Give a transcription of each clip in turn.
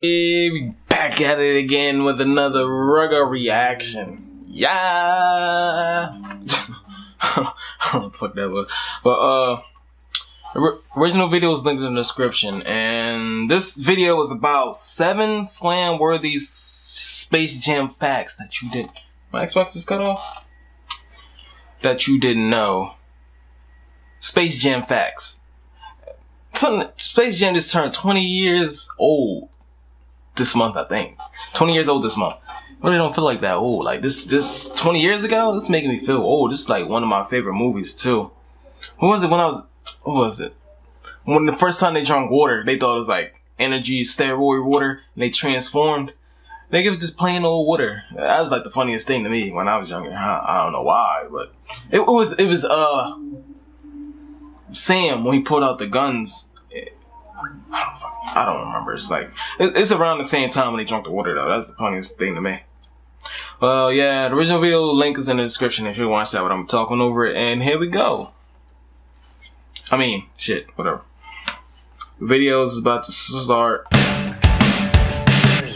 We back at it again with another Rugga reaction. Yeah. I don't know what the fuck that was. But original video is linked in the description, and this video is about 7 slam-worthy Space Jam facts that you didn't. My Xbox is cut off. That you didn't know. Space Jam facts. Space Jam just turned 20 years old this month, I think. 20 years old this month. Really don't feel like that old. Like this 20 years ago, this is making me feel old. This is like one of my favorite movies too. What was it? When the first time they drank water, they thought it was like energy steroid water, and they transformed. They give just plain old water. That was like the funniest thing to me when I was younger. I don't know why, but it was Sam when he pulled out the guns. I don't remember. It's like it's around the same time when they drank the water though. That's the funniest thing to me. Well, yeah, the original video link is in the description if you watch that. But I'm talking over it, and here we go. I mean, shit, whatever. The video is about to start.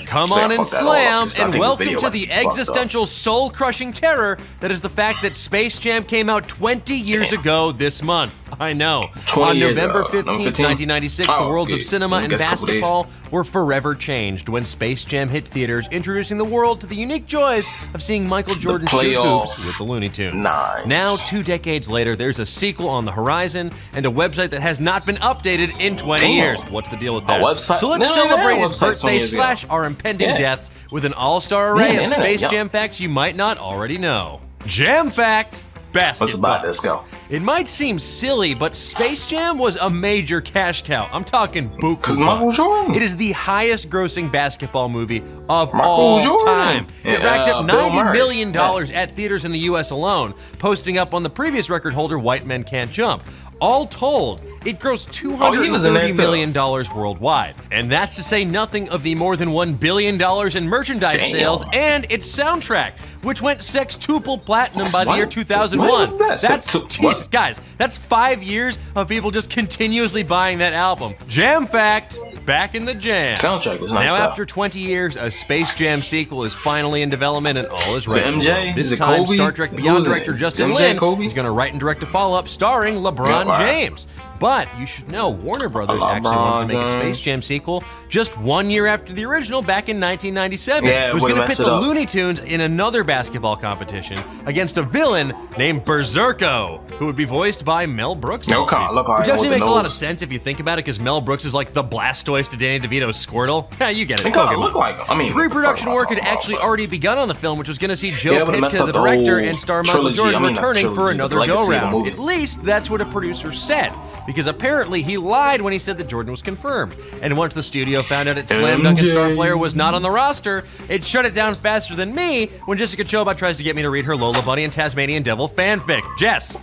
Come on and slam, and welcome to the existential, soul-crushing terror that is the fact that Space Jam came out 20 years ago this month. I know. On November 15th, 1996, the worlds of cinema and basketball were forever changed when Space Jam hit theaters, introducing the world to the unique joys of seeing Michael Jordan shoot hoops with the Looney Tunes. Nice. Now, 2 decades later, there's a sequel on the horizon and a website that has not been updated in 20 years. What's the deal with that? A website? So let's celebrate his birthday / our impending deaths with an all-star array of Space Jam facts you might not already know. Jam fact: basketball. What's about this? Go. It might seem silly, but Space Jam was a major cash cow. I'm talking buku bucks. It is the highest grossing basketball movie of all time. It racked up $90 million at theaters in the US alone, posting up on the previous record holder, White Men Can't Jump. All told, it grossed $230 million worldwide. And that's to say nothing of the more than $1 billion in merchandise sales and its soundtrack, which went sextuple platinum by the year 2001. Jeez, guys, that's 5 years of people just continuously buying that album. Jam fact, back in the jam. Soundtrack was nice. Now, stuff. after 20 years, a Space Jam sequel is finally in development and all is ready. MJ? This time, Star Trek Beyond director Justin Lin is going to write and direct a follow-up starring LeBron James. But you should know, Warner Brothers actually wanted to make a Space Jam sequel just 1 year after the original back in 1997. It was going to pit the Looney Tunes in another basketball competition against a villain named Berserko, who would be voiced by Mel Brooks. Which actually makes a lot of sense if you think about it, because Mel Brooks is like the Blastoise to Danny DeVito's Squirtle. Yeah, you get it. Pre-production work had actually already begun on the film, which was going to see Joe Pytka, the director, and star Michael Jordan returning for another go-round. At least that's what a producer said, because apparently he lied when he said that Jordan was confirmed. And once the studio found out its slam dunk and star player was not on the roster, it shut it down faster than me when Jessica Chobot tries to get me to read her Lola Bunny and Tasmanian Devil fanfic. Jess,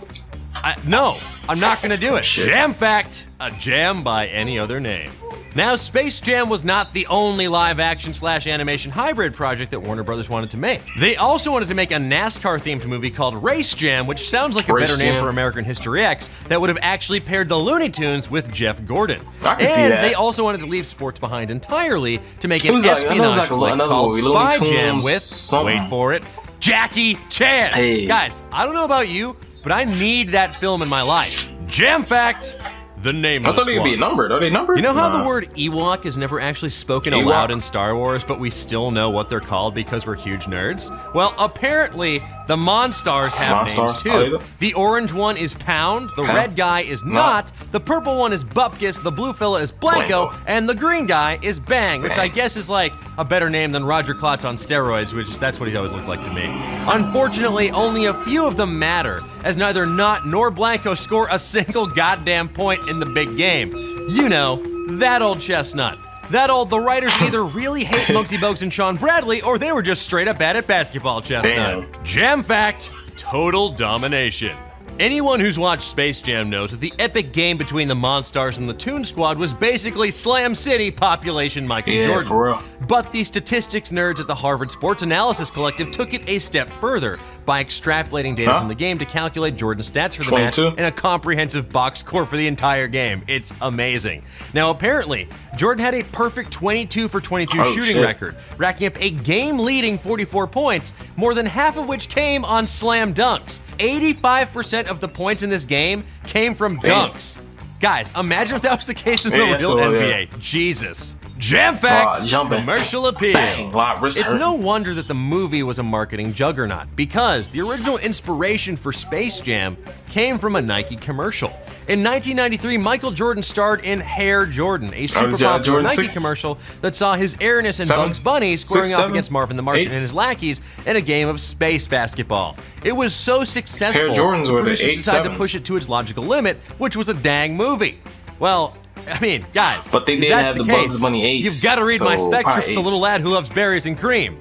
no, I'm not gonna do it. Jam fact, a jam by any other name. Now, Space Jam was not the only live-action / animation hybrid project that Warner Brothers wanted to make. They also wanted to make a NASCAR-themed movie called Race Jam, which sounds like a better name for American History X, that would have actually paired the Looney Tunes with Jeff Gordon. I can see that. They also wanted to leave sports behind entirely to make an espionage flick called Spy Jam with, wait for it, Jackie Chan. Hey. Guys, I don't know about you, but I need that film in my life. Jam fact: the Nameless I thought they'd be numbered. Are they numbered? You know how the word Ewok is never actually spoken aloud in Star Wars, but we still know what they're called because we're huge nerds? Well, apparently, the Monstars have names too. The orange one is Pound, the red guy is Not, the purple one is Bupkis, the blue fella is Blanco, and the green guy is Bang, which I guess is like a better name than Roger Klotz on steroids, which that's what he's always looked like to me. Unfortunately, only a few of them matter, as neither Not nor Blanco score a single goddamn point in the big game. You know, that old chestnut. The writers either really hate Muggsy Bogues and Sean Bradley, or they were just straight up bad at basketball, chestnut. Jam fact, total domination. Anyone who's watched Space Jam knows that the epic game between the Monstars and the Toon Squad was basically Slam City population Michael Jordan. For real. But the statistics nerds at the Harvard Sports Analysis Collective took it a step further by extrapolating data from the game to calculate Jordan's stats for the match in a comprehensive box score for the entire game. It's amazing. Now, apparently, Jordan had a perfect 22 for 22 shooting record, racking up a game-leading 44 points, more than half of which came on slam dunks. 85% of the points in this game came from dunks. Guys, imagine if that was the case in the real NBA. Jesus. Jam Facts, commercial appeal. It's no wonder that the movie was a marketing juggernaut, because the original inspiration for Space Jam came from a Nike commercial. In 1993, Michael Jordan starred in Hair Jordan, a super popular Nike commercial that saw his airness and Bugs Bunny squaring off against Marvin the Martian and his lackeys in a game of space basketball. It was so successful, producers decided to push it to its logical limit, which was a dang movie. Well, I mean, guys, but they didn't have the Bugs Bunny 8s. You've got to read my spec for the little lad who loves berries and cream.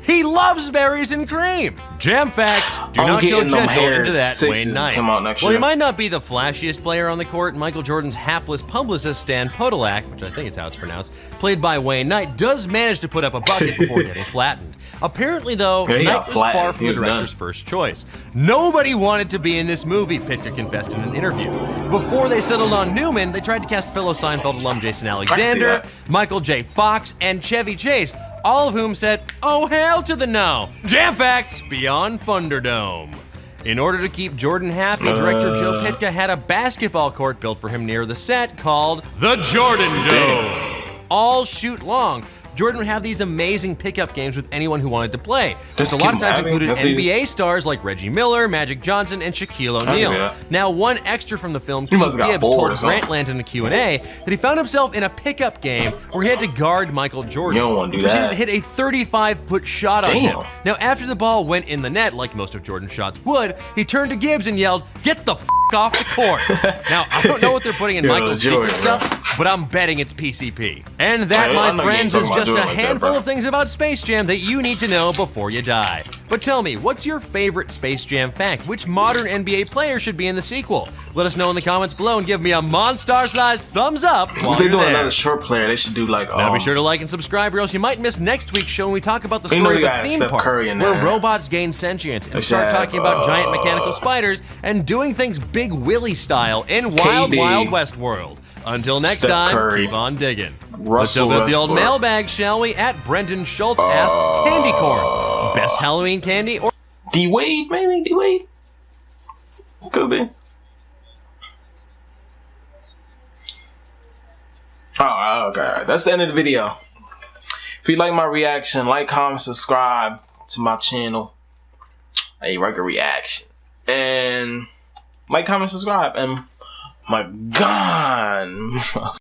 He loves berries and cream. Jam fact, do not go gentle into that, Wayne Knight. Well, he might not be the flashiest player on the court. Michael Jordan's hapless publicist, Stan Podolak, which I think is how it's pronounced, played by Wayne Knight, does manage to put up a bucket before getting flattened. Apparently, though, Knight was far from the director's first choice. Nobody wanted to be in this movie, Pitka confessed in an interview. Before they settled on Newman, they tried to cast fellow Seinfeld alum Jason Alexander, Michael J. Fox, and Chevy Chase, all of whom said, "Oh, hail to the no." Jam facts beyond Thunderdome. In order to keep Jordan happy, director Joe Pitka had a basketball court built for him near the set called the Jordan Dome. All shoot long, Jordan would have these amazing pickup games with anyone who wanted to play. This a lot of times included NBA stars like Reggie Miller, Magic Johnson, and Shaquille O'Neal. Now, one extra from the film, Keith Gibbs, told Grantland in a Q&A that he found himself in a pickup game where he had to guard Michael Jordan. You don't want to do that. He proceeded to hit a 35-foot shot on him. Now, after the ball went in the net, like most of Jordan's shots would, he turned to Gibbs and yelled, "Get the f*** off the court." Now, I don't know what they're putting in Michael's secret stuff, but I'm betting it's PCP. And that, my friends, is just a handful of things about Space Jam that you need to know before you die. But tell me, what's your favorite Space Jam fact? Which modern NBA player should be in the sequel? Let us know in the comments below and give me a monster-sized thumbs up while you're there. Another short player, they should do like. Now be sure to like and subscribe, or else you might miss next week's show when we talk about the story of the theme park, where robots gain sentience and start talking about giant mechanical spiders and doing things Big Willie style in Wild Wild West world. Until next time, keep on digging. Let's open up the old mailbag, shall we? At Brendan Schultz asks, candy corn, best Halloween candy or D-Wade, maybe? D-Wade? Could be. Oh, okay. That's the end of the video. If you like my reaction, like, comment, subscribe to my channel, A.Rugga Reaction. And like, comment, subscribe, and my God.